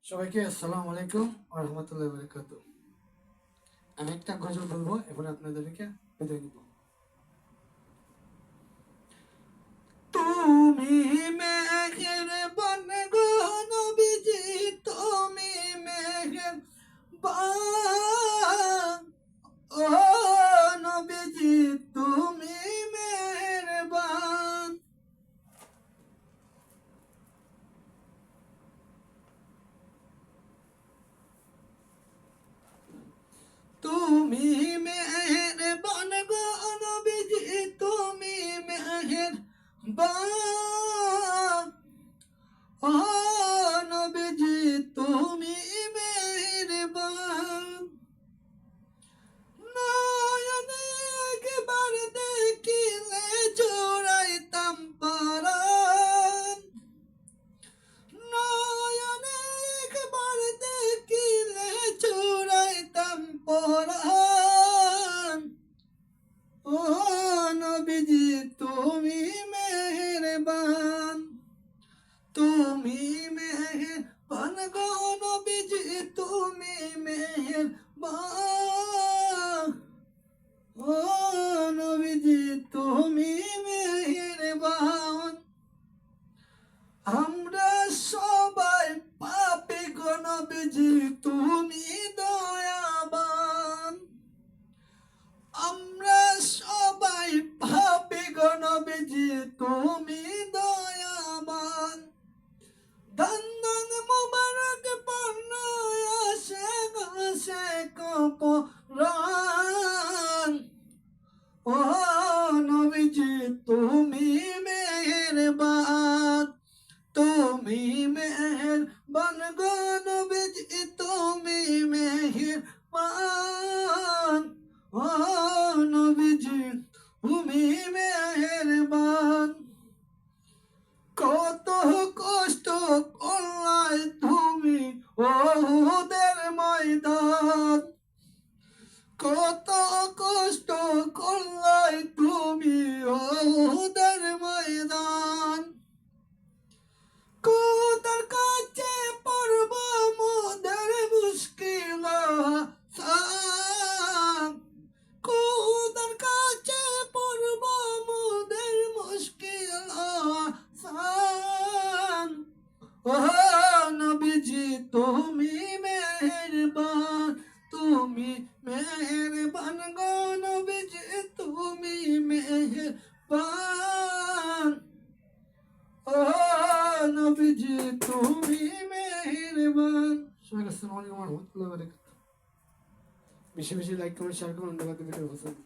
সবাইকে আসসালামু আলাইকুম ওয়া রাহমাতুল্লাহি ওয়া বারাকাতুহু। আমি একটা গজল বলবো, এরপরে আপনাদেরকে বিদায় নিব। তুমি মেঘের বান গো নবীজি, তুমি মেঘের বান, ও নবীজি তুমি মেহেরবান। তুমি মেহেরবান গো নবীজি, তুমি মেহেরবান, ও নবীজি তুমি মেহেরবান। নয়নে একবার দেখিলে জোড়াইতাম পরাণ, নয়নে একবার দেখিলে জোড়াইতাম পরাণ, ও নবীজি তুমি মেহেরবান। তুমি মেহেরবান গো নবীজি, তুমি মেহেরবান, ও নবীজি তুমি মেহেরবান। আমরা সবাই পাপী গো নবীজি তুমি দয়াবান। আমরা সবাই পাপী গো নবীজি তুমি দয়াবান। দান দান মোবারক পণ্য আসে আসে কপরান, ও নবীজি তুমি মেহেরবান। তুমি মেহেরবান গো নবীজি তুমি মেহেরবান, ও নবীজি তুমি মেহেরবান। কত কষ্ট করলাই তুমি ওহুদের ময়দান, কত কষ্ট করলাই তুমি ওহুদের ময়দান। কোদার কাছে পড়ব মোদের মুশকিল আসান, কোদার কাছে পড়ব মোদের মুশকিল আসান, ও নবীজি তুমি মেহেরবান। তুমি মেহেরবান গো নবীজি তুমি মেহেরবান, ও নবীজি তুমি মেহেরবান। সবাইকে আসসালামু আলাইকুম ওয়া রাহমাতুল্লাহি ওয়া বারাকাতুহু। বেশি বেশি লাইক কমেন্ট শেয়ার করুন। ধন্যবাদ ভিডিও পছন্দ।